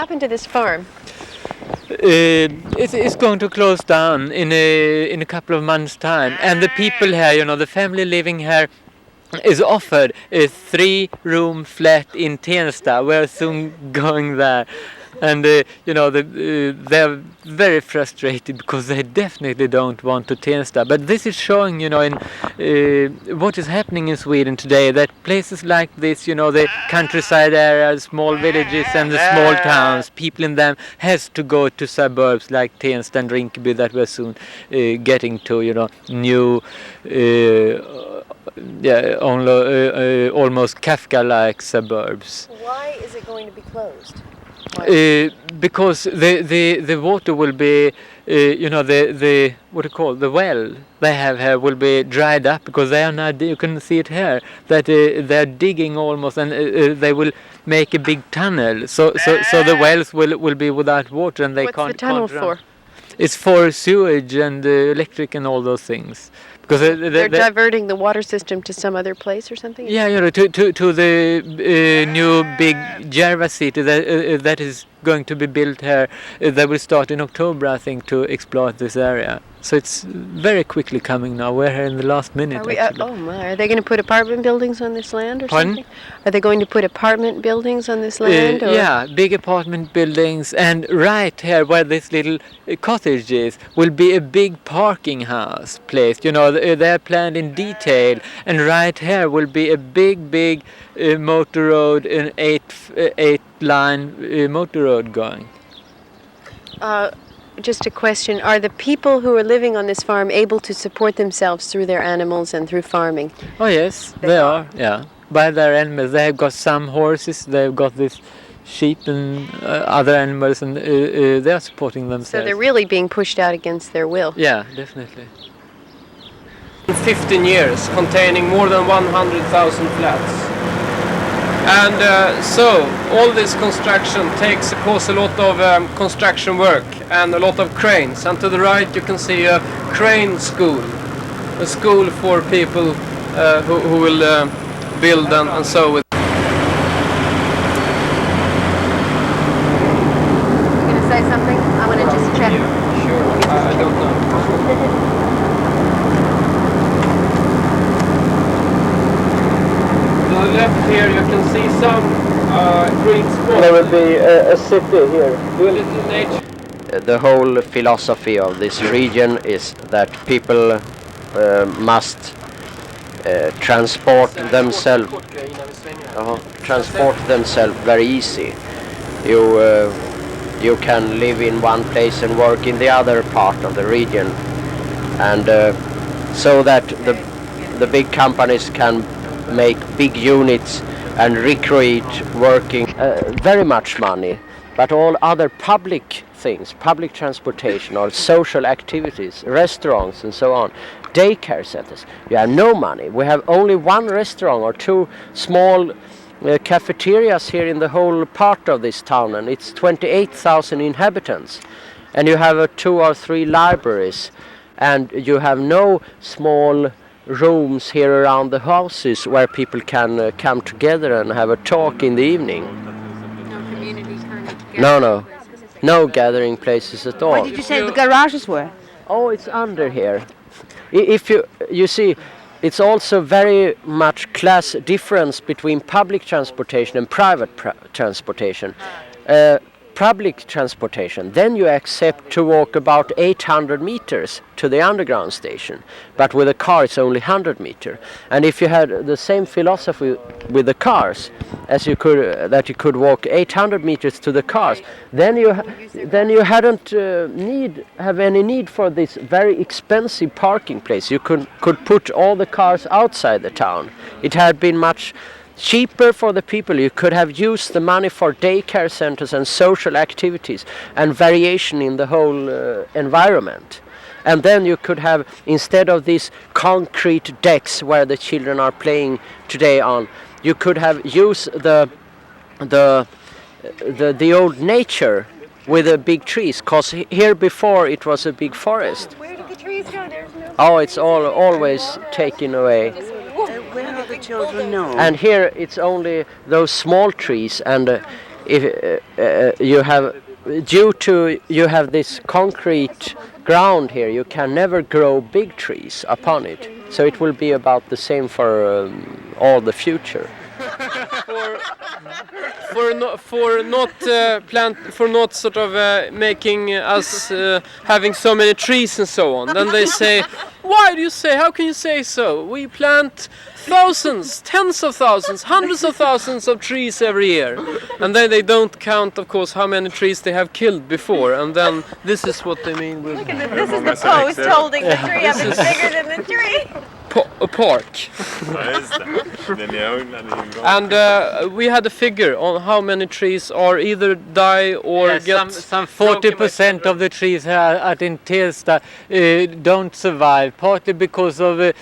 happened to this farm? It's going to close down in a couple of months' time, and the people here, the family living here, is offered a 3-room flat in Tensta. We're soon going there. And they're very frustrated because they definitely don't want to Tensta. But this is showing, in what is happening in Sweden today, that places like this, the countryside areas, small villages and the small towns, people in them has to go to suburbs like Tensta and Rinkeby that we're soon getting to, new, almost Kafka-like suburbs. Why is it going to be closed? Because the water will be, the what do you call the well they have here will be dried up because they are not. You can see it here that they're digging almost, and they will make a big tunnel. So the wells will be without water, and they What's can't. What's the tunnel for? for? It's for sewage and electric and all those things. Because they're diverting the water system to some other place or something? Yeah, to the new big Järva city that is going to be built here. They will start in October, I think, to exploit this area. So it's very quickly coming now. We're here in the last minute. Oh my! Are they going to put apartment buildings on this land or Pardon? something? Are they going to put apartment buildings on this land? Yeah, big apartment buildings, and right here where this little cottage is will be a big parking house place. They're planned in detail, and right here will be a big motor road, an 8-line motor road going. Just a question, are the people who are living on this farm able to support themselves through their animals and through farming? Oh yes, they are, yeah. By their animals. They have got some horses, they've got this sheep and other animals, and they are supporting themselves. So they're really being pushed out against their will? Yeah, definitely. 15 years, containing more than 100,000 flats. And so all this construction causes a lot of construction work and a lot of cranes. And to the right you can see a crane school, a school for people who will build and so with. You going to say something? I want to just check. Yeah, sure. I don't know. To the left here you can see some green spots. There will be a city here. Do a little nature. The whole philosophy of this region is that people must transport themselves very easy. You can live in one place and work in the other part of the region, and so that the big companies can make big units and recreate working very much money, but all other public things, public transportation or social activities, restaurants and so on, daycare centers, you have no money. We have only one restaurant or two small cafeterias here in the whole part of this town, and it's 28,000 inhabitants, and you have 2 or 3 libraries, and you have no small rooms here around the houses where people can come together and have a talk in the evening. No community kind of gathering places. No gathering places at all. Where did you say the garages were? Oh, it's under here. If you see, it's also very much class difference between public transportation and private transportation. Public transportation, then you accept to walk about 800 meters to the underground station, but with a car it's only 100 meters. And if you had the same philosophy with the cars, as you could walk 800 meters to the cars, then you hadn't have any need for this very expensive parking place. You could put all the cars outside the town. It had been much cheaper for the people. You could have used the money for daycare centers and social activities and variation in the whole environment. And then you could have, instead of these concrete decks where the children are playing today on, you could have used the old nature with the big trees, because here before it was a big forest. Where did the trees go? There's no. Oh, it's always taken away. Where do the children know? And here it's only those small trees, and if you have, due to you have this concrete ground here, you can never grow big trees upon it. So it will be about the same for all the future. For not sort of making us having so many trees and so on. Then they say, why do you say? How can you say so? We plant thousands, tens of thousands, hundreds of thousands of trees every year, and then they don't count, of course, how many trees they have killed before. And then this is what they mean with This is the post holding the tree up. It's bigger than the tree. a park. And we had a figure on how many trees are either die or get some 40% of the trees here at in Tensta don't survive, partly because of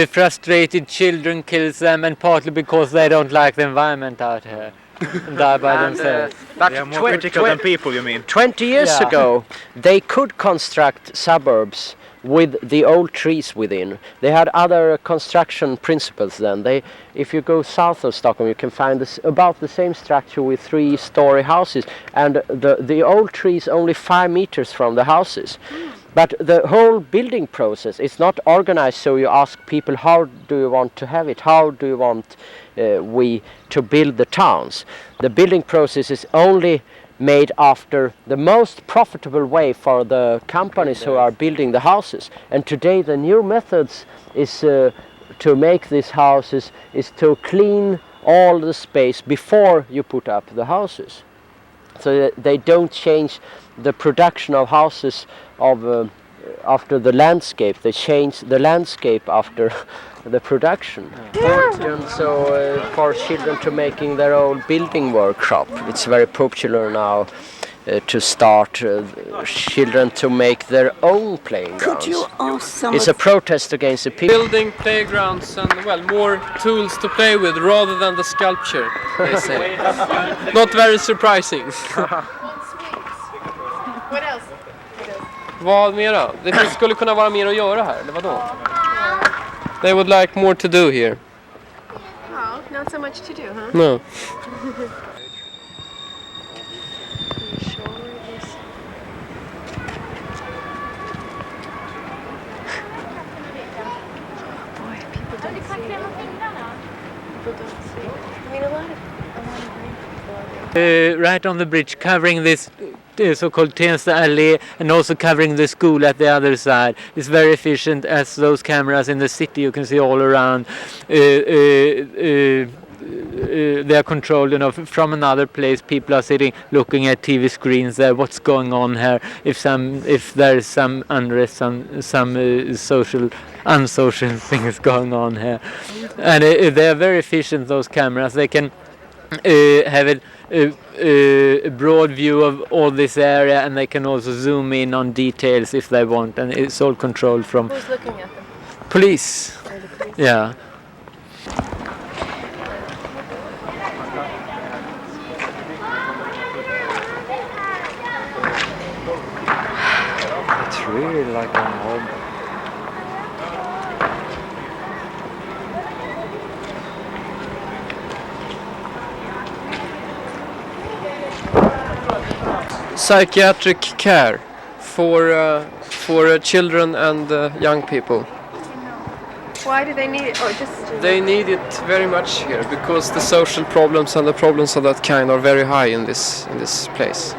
frustrated children kills them, and partly because they don't like the environment out here and die by themselves. But They are more critical than people, you mean? 20 years Yeah. ago, they could construct suburbs with the old trees within. They had other construction principles then. If you go south of Stockholm, you can find about the same structure with 3-story houses, and the old trees only 5 meters from the houses. But the whole building process is not organized, so you ask people, how do you want to have it? How do you want we to build the towns? The building process is only made after the most profitable way for the companies who are building the houses. And today the new methods is to make these houses is to clean all the space before you put up the houses. So that they don't change the production of houses after the landscape. They change the landscape after the production. And so for children to making their own building workshop, it's very popular now to start children to make their own playing grounds. Could you ask some It's a protest against the people. building playgrounds and, well, more tools to play with rather than the sculpture, they say. Not very surprising. What else? Vad mera? Det skulle kunna vara mer att göra här, eller vadå? They would like more to do here. Oh, not so much to do, huh? No. Boy, people don't see it. People don't see it. I mean, a lot of Right on the bridge, covering this so-called Tensta alley, and also covering the school at the other side. It's very efficient, as those cameras in the city you can see all around. They are controlled, from another place. People are sitting, looking at TV screens there. What's going on here? If there is some unrest, some unsocial things going on here, and they are very efficient. Those cameras, they can have a broad view of all this area, and they can also zoom in on details if they want, and it's all controlled from who's looking at them? police. Yeah. It's really like a mob. Psychiatric care for children and young people. Why do they need it? Oh, just... They need it very much here because the social problems and the problems of that kind are very high in this place.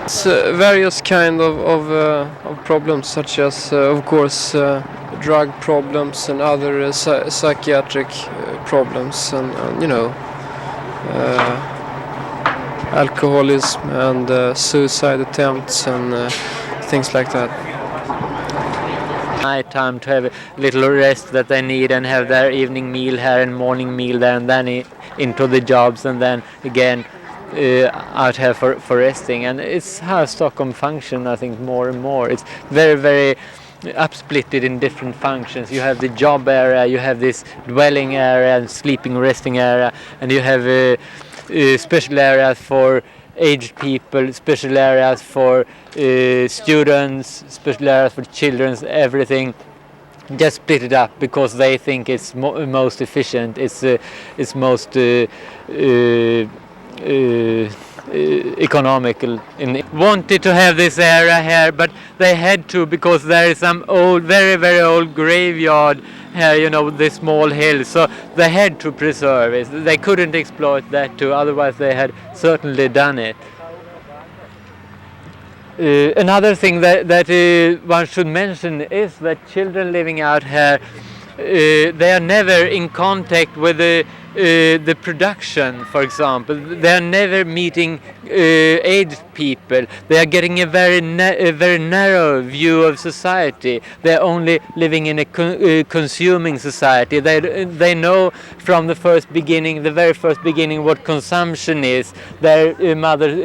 It's various kind of problems, such as of course drug problems and other psychiatric problems, and alcoholism and suicide attempts and things like that. Night time to have a little rest that they need, and have their evening meal here and morning meal there, and then into the jobs, and then again out here for resting. And it's how Stockholm functions, I think, more and more. It's very, very upsplitted in different functions. You have the job area, you have this dwelling area and sleeping, resting area, and you have special areas for aged people, special areas for students, special areas for children, everything just split it up because they think it's most efficient, it's most economical. Wanted to have this area here, but they had to because there is some old, very very old graveyard here, you know, this small hill, so they had to preserve it. They couldn't exploit that too, otherwise they had certainly done it. Another thing that one should mention is that children living out here, they are never in contact with the production, for example. They are never meeting aged people. They are getting a very narrow view of society. They are only living in a consuming society. They know from the very first beginning, what consumption is. Their mothers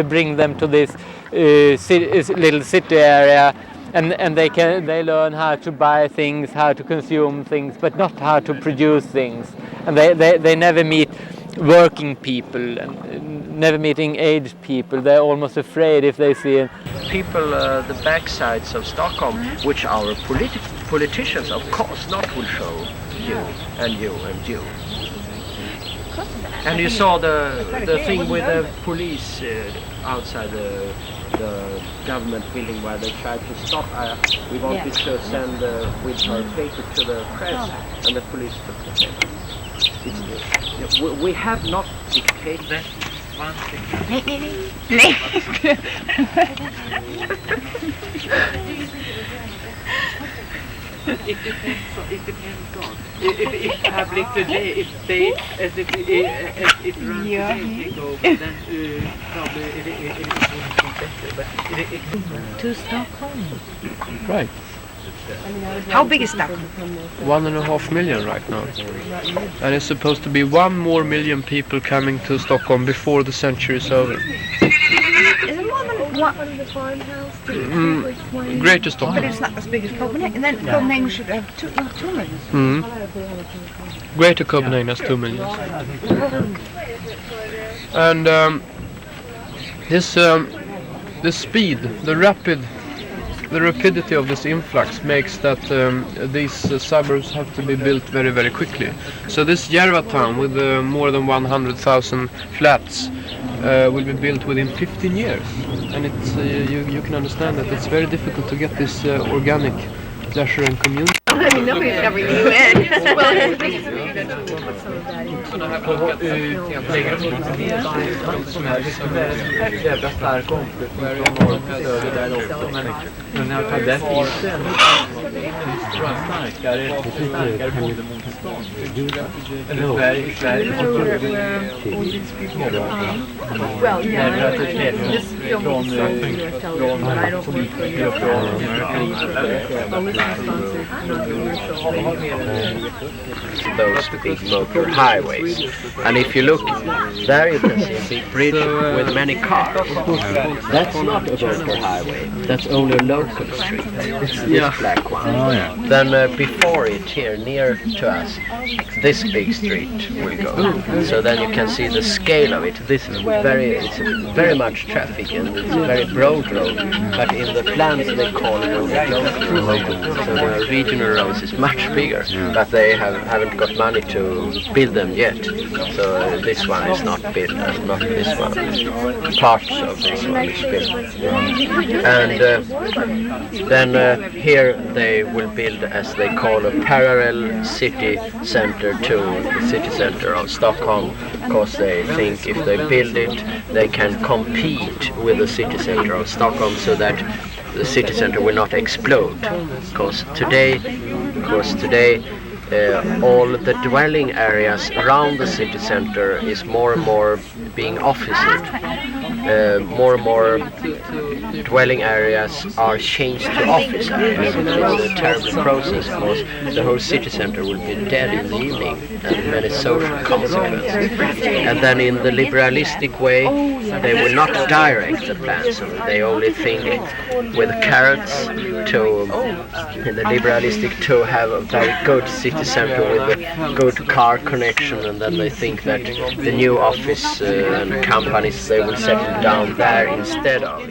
bring them to this little city area, and they learn how to buy things, how to consume things, but not how to produce things. And they never meet working people, and never meeting aged people. They're almost afraid if they see people, the backsides of Stockholm, which our politicians, of course, not will show you and you and you. And you saw the thing with the police outside the government building where they tried to stop. We wanted to send with our paper to the press, and the police took the paper. We have not dictated that. One thing. It depends on if public today, if they as it runs today take over, then probably it wouldn't be better. But To Stockholm. Right. How big is Stockholm? 1.5 million right now. And it's supposed to be 1 more million people coming to Stockholm before the century is over. Is it more than one? Greater Stockholm. But it's not as big as Copenhagen. And then Copenhagen should have 2 million. Greater Copenhagen has 2 million. And this speed, the rapidity of this influx makes that these suburbs have to be built very, very quickly. So this Järva town with more than 100,000 flats will be built within 15 years. And it's you can understand that it's very difficult to get this organic leisure and community. I know he's never you in. jävla stark omflyttning från norr till söder där också, men när jag tar den isen starkare boendemotstånd. Eller i Sverige Well, yeah. This film från politiker those big motor highways, and if you look there, you can see a big bridge with many cars. That's not a motor highway, that's only a local street. It's this black one. Then before it, here near to us, this big street will go. So then you can see the scale of it. This is it's very much traffic, and it's a very broad road, but in the plans they call it a local. So the regional roads is much bigger, but they haven't got money to build them yet. So this one is not built, not this one. Parts of this one is built. And then here they will build, as they call, a parallel city center to the city center of Stockholm, because they think if they build it, they can compete with the city center of Stockholm, so that the city center will not explode. Because today all the dwelling areas around the city center is more and more being officed. More and more dwelling areas are changed to office areas. It's a terrible process, because the whole city center will be dead in the evening, and many social consequences. And then in the liberalistic way, they will not direct the plans. They only think with carrots in the liberalistic to have a very good city center with a good car connection, and then they think that the new office and companies, they will settle down there instead of.